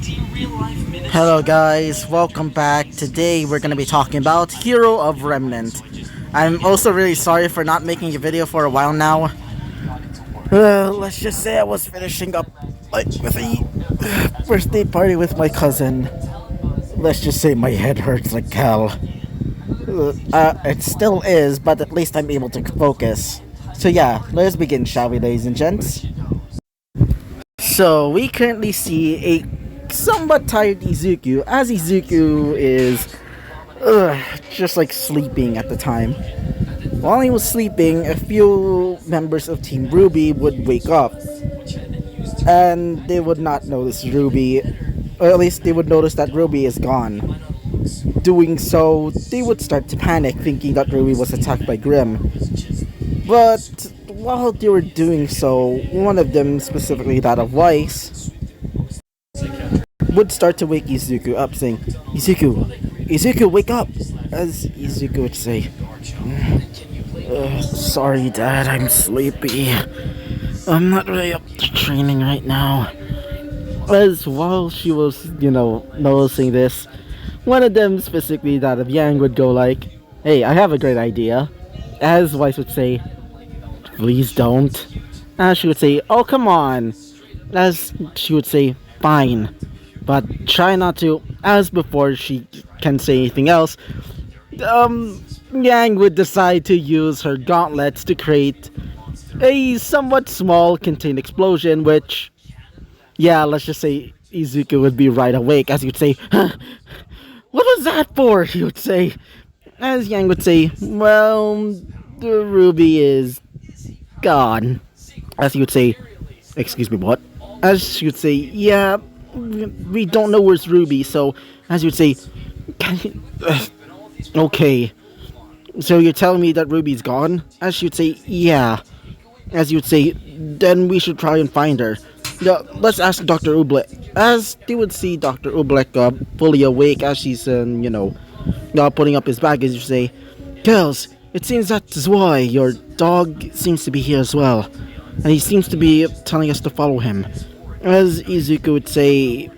Hello guys, welcome back. Today we're gonna be talking about Hero of Remnant. I'm also really sorry for not making a video for a while now. Let's just say I was finishing up with a birthday party with my cousin. Let's just say my head hurts like hell. It still is, but at least I'm able to focus. So yeah, let's begin, shall we, ladies and gents? So we currently see a somewhat tired Izuku, as Izuku is just like sleeping at the time. While he was sleeping, a few members of Team RWBY would wake up, and they would not notice RWBY, or at least they would notice that RWBY is gone. Doing so, they would start to panic, thinking that RWBY was attacked by Grimm. But while they were doing so, one of them, specifically that of Weiss, would start to wake Izuku up, saying, Izuku, wake up! As Izuku would say, sorry Dad, I'm sleepy. I'm not really up to training right now. As while she was, noticing this, one of them, specifically that of Yang, would go like, hey, I have a great idea. As Weiss would say, please don't. As she would say, oh come on. As she would say, fine. But try not to. As before she can say anything else, Yang would decide to use her gauntlets to create a somewhat small contained explosion, which, yeah, let's just say Izuku would be right awake, as he would say, huh, what was that for? He would say. As Yang would say, well, the RWBY is gone. As he would say, excuse me, what? As she would say, yeah, we don't know where's RWBY, so as you would say, okay, so you're telling me that RWBY's gone? As she would say, yeah. As you would say, then we should try and find her. Let's ask Dr. Oobleck. As they would see Dr. Oobleck fully awake as she's, putting up his baggage, you say, girls, it seems that's why your dog seems to be here as well. And he seems to be telling us to follow him. As Izuku would say,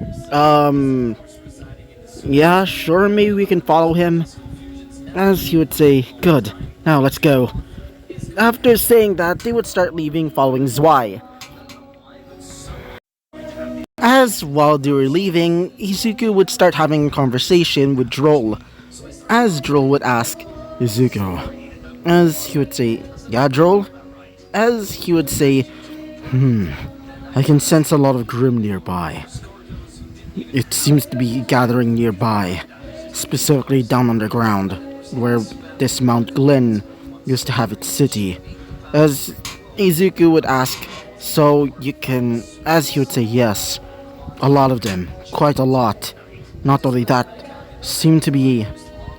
yeah, sure, maybe we can follow him. As he would say, good, now let's go. After saying that, they would start leaving following Zwei. As while they were leaving, Izuku would start having a conversation with Droll. As Droll would ask, Izuku. As he would say, yeah, Droll? As he would say, I can sense a lot of Grimm nearby. It seems to be gathering nearby, specifically down underground, where this Mount Glen used to have its city. As Izuku would ask, so you can, as he would say, yes, a lot of them, quite a lot. Not only that, seem to be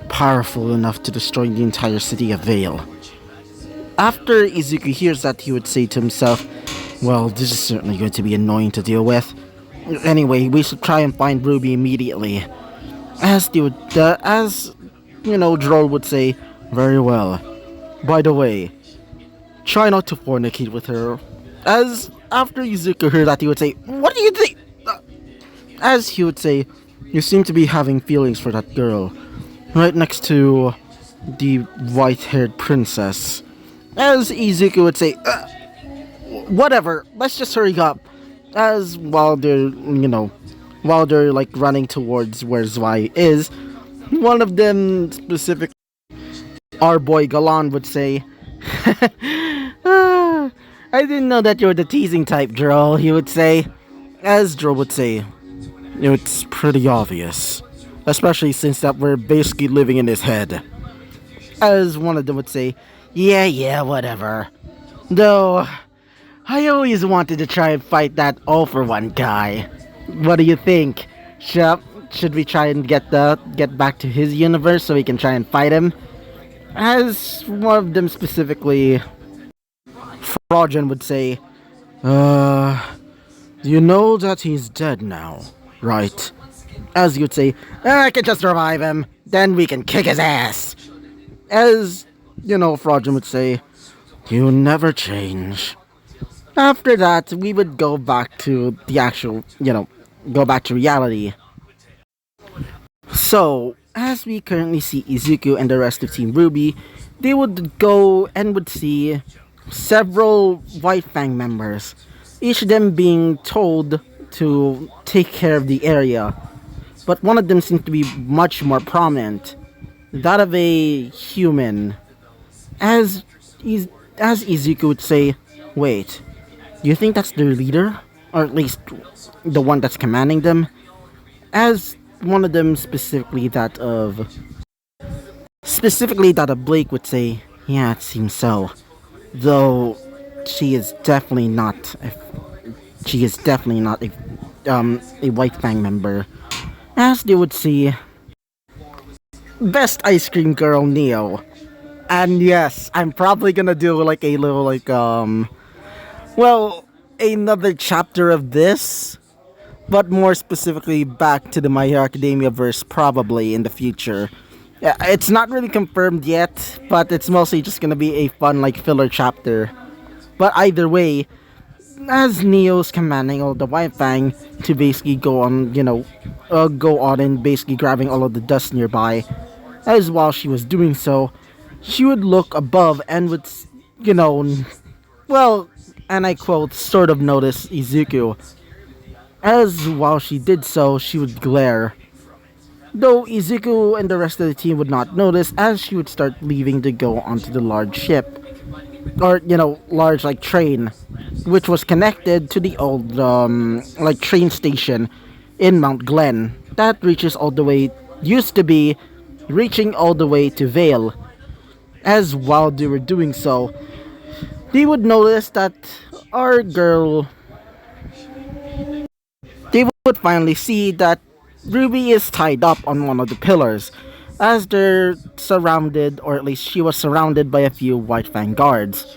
powerful enough to destroy the entire city of Vale. After Izuku hears that, he would say to himself, well, this is certainly going to be annoying to deal with. Anyway, we should try and find RWBY immediately. As they would, Droll would say, very well. By the way, try not to fornicate with her. As after Izuku heard that, he would say, what do you think? As he would say, you seem to be having feelings for that girl. Right next to the white-haired princess. As Izuku would say, whatever, let's just hurry up. As while they're like running towards where Zwei is, one of them, specifically our boy Galan, would say, I didn't know that you're the teasing type, Droll, he would say. As Droll would say, it's pretty obvious, especially since that we're basically living in his head. As one of them would say, yeah, whatever. Though, I always wanted to try and fight that all-for-one guy. What do you think? Should we try and get back to his universe so we can try and fight him? As one of them, specifically Frogen, would say, you know that he's dead now, right? As you'd say, I can just revive him, then we can kick his ass. As, Frogen would say, you never change. After that, we would go back to the actual, go back to reality. So, as we currently see Izuku and the rest of Team Ruby, they would go and would see several White Fang members, each of them being told to take care of the area. But one of them seemed to be much more prominent, that of a human. As as Izuku would say, wait, do you think that's their leader? Or at least the one that's commanding them? As one of them specifically that of Blake would say, yeah, it seems so. Though she is definitely not a White Fang member. As they would see, best ice cream girl Neo. And yes, I'm probably gonna do like a little well, another chapter of this, but more specifically back to the My Hero Academia verse probably in the future. Yeah, it's not really confirmed yet, but it's mostly just gonna be a fun like filler chapter. But either way, as Neo's commanding all the White Fang to basically go on and basically grabbing all of the dust nearby, as while she was doing so, she would look above and would, you know, well, and I quote, sort of notice Izuku. As while she did so, she would glare. Though Izuku and the rest of the team would not notice as she would start leaving to go onto the large ship. Or, large like train, which was connected to the old like train station in Mount Glen. That used to be reaching all the way to Vale. As while they were doing so, they would notice that our girl they would finally see that Ruby is tied up on one of the pillars, as they're surrounded, or at least she was surrounded by a few White Fang guards.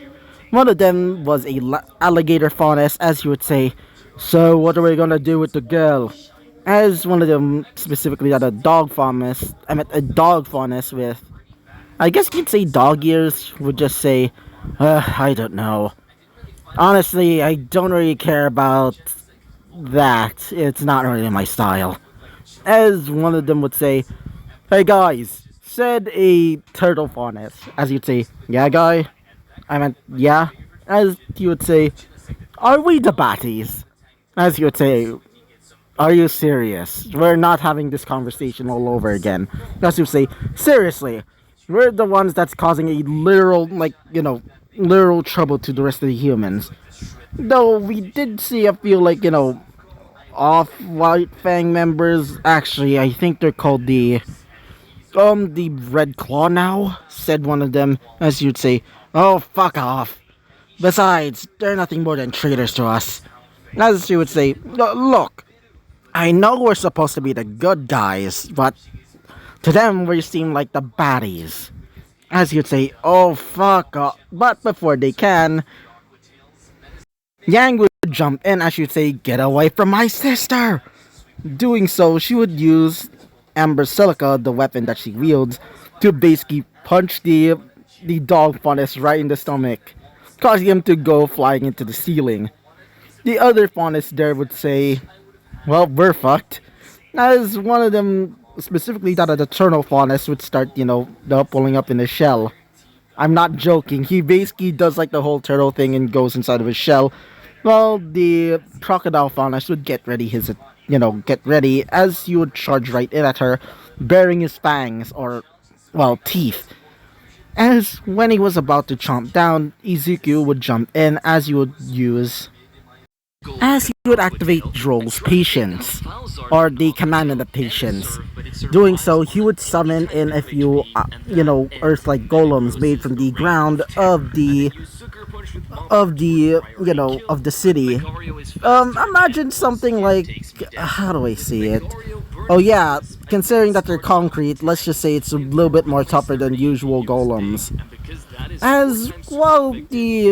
One of them was a alligator faunus, as you would say. So what are we gonna do with the girl? As one of them specifically had a dog faunus, a dog faunus with, I guess you'd say dog ears, would just say, I don't know. Honestly, I don't really care about that. It's not really my style. As one of them would say, hey guys, said a turtle faunus. As you'd say, yeah guy? I meant, yeah? As you would say, are we the baddies? As you would say, are you serious? We're not having this conversation all over again. As you say, seriously, we're the ones that's causing a literal trouble to the rest of the humans. Though we did see a few, off White Fang members. Actually, I think they're called the Red Claw now, said one of them, as you'd say, oh, fuck off. Besides, they're nothing more than traitors to us. As you would say, look, I know we're supposed to be the good guys, but to them we seem like the baddies. As you'd say, oh, fuck off. But before they can, Yang would jump in as you'd say, get away from my sister! Doing so, she would use Amber Silica, the weapon that she wields, to basically punch the dog faunus right in the stomach, causing him to go flying into the ceiling. The other faunus there would say, well, we're fucked. As one of them, specifically that of the Eternal faunus, would start, pulling up in his shell. I'm not joking. He basically does like the whole turtle thing and goes inside of his shell. Well, the crocodile faunus would get ready as he would charge right in at her, bearing his fangs, or, well, teeth. As when he was about to chomp down, Izuku would jump in as he would activate Droll's patience, or the command of the patience. Doing so, he would summon in a few, Earth-like golems made from the ground of the city. Imagine something like, how do I see it? Oh yeah, considering that they're concrete, let's just say it's a little bit more tougher than usual golems. As while the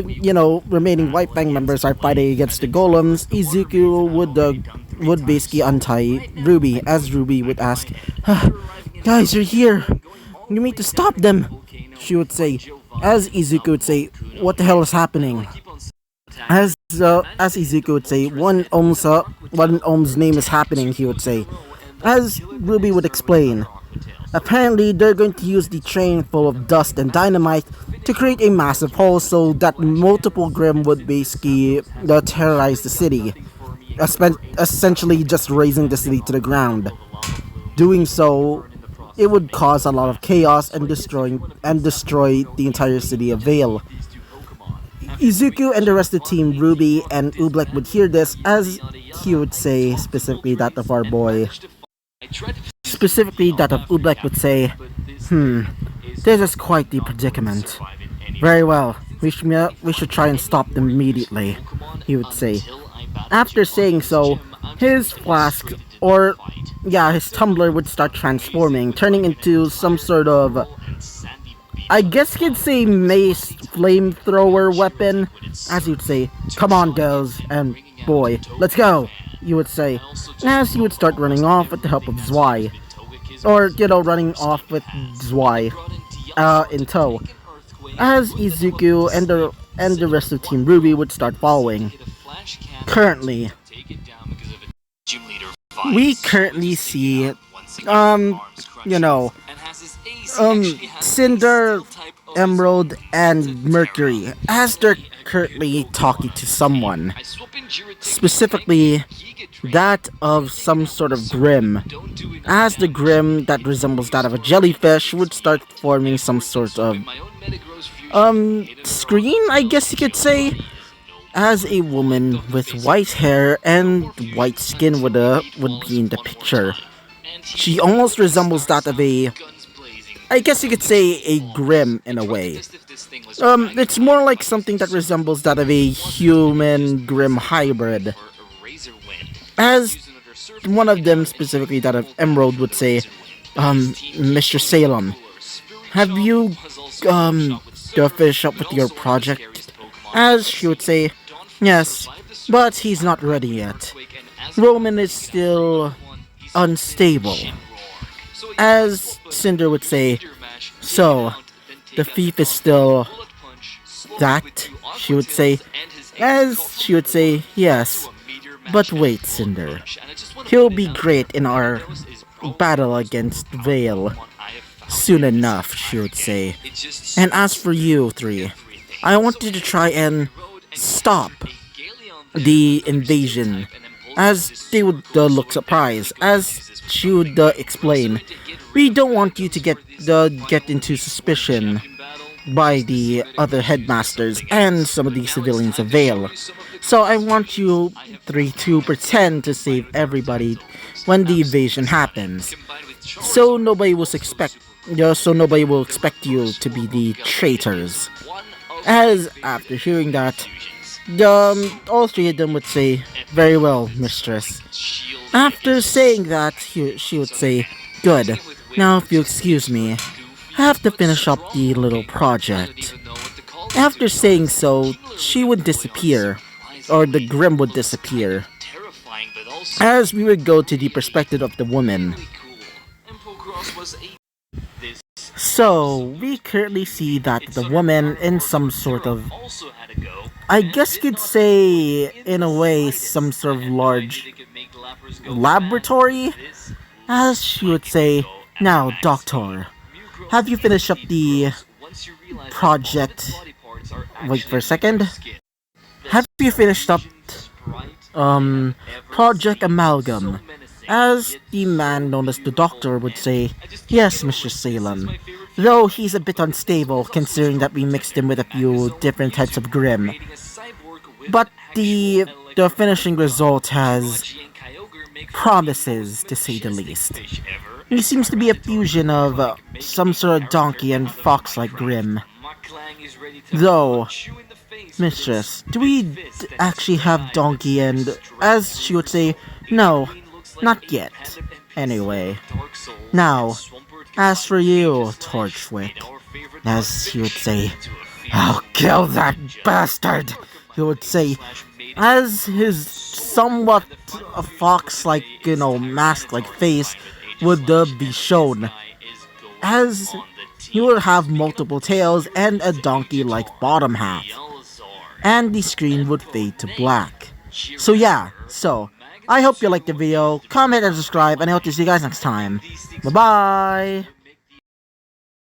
remaining White Fang members are fighting against the golems, Izuku would basically untie Ruby, as Ruby would ask, guys, you're here. You need to stop them. She would say, as Izuku would say, what the hell is happening? As Izuku would say, one ohm's name is happening. He would say, as Ruby would explain. Apparently, they're going to use the train full of dust and dynamite to create a massive hole so that multiple Grim would basically terrorize the city, essentially just razing the city to the ground. Doing so, it would cause a lot of chaos and destroy the entire city of Vale. Izuku and the rest of the team, Ruby and Oobleck, would hear this as he would say, specifically that of our boy. Specifically, that of Oobleck would say, this is quite the predicament. Very well, we should try and stop them immediately, he would say. After saying so, his flask, or yeah, his tumbler would start transforming, turning into some sort of, I guess he'd say mace flamethrower weapon, as he'd say, come on girls and boy, let's go, you would say, as he would start running off with the help of Zwei. Or, running off with Zwei in tow. As Izuku and the rest of Team RWBY would start following. Currently, we currently see, Cinder, Emerald, and Mercury as they're currently talking to someone. Specifically, that of some sort of Grim. As the Grim that resembles that of a jellyfish would start forming some sort of screen, I guess you could say, as a woman with white hair and white skin would be in the picture. She almost resembles that of a, I guess you could say, a Grim in a way. It's more like something that resembles that of a human Grim hybrid. As one of them, specifically that of Emerald, would say, Mr. Salem, have you, finished up with your project? As she would say, yes, but he's not ready yet. Roman is still unstable. As Cinder would say, so, the thief is still that, she would say, as she would say, yes. But wait, Cinder. He'll be great in our battle against Vale. Soon enough, she would say. And as for you three, I want you to try and stop the invasion. As they would look surprised, as she would explain, we don't want you to get into suspicion by the other headmasters and some of the civilians of Vale. So I want you three to pretend to save everybody when the invasion happens. So nobody will expect you to be the traitors. As after hearing that, all three of them would say, very well, mistress. After saying that, she would say, good. Now if you excuse me, I have to finish up the little project. After saying so, she would disappear, or the Grim would disappear, as we would go to the perspective of the woman. So, we currently see that the woman in some sort of, I guess you'd say, in a way, some sort of large laboratory, as she would say, now, doctor, have you finished up the project? Wait for a second. Have you finished up Project Amalgam? As the man known as the Doctor would say, yes, Mr. Salem. Though he's a bit unstable, considering that we mixed him with a few different types of Grim. But the finishing result has promises, to say the least. He seems to be a fusion of some sort of donkey and fox-like Grim. Though, mistress, do we actually have donkey and, as she would say, no, not yet. Anyway, now, as for you, Torchwick, as he would say, I'll kill that bastard, he would say, as his somewhat fox-like, mask-like face would be shown, as he would have multiple tails and a donkey-like bottom half. and the screen would fade to black. So yeah, I hope you liked the video, comment and subscribe, and I hope to see you guys next time. Bye bye!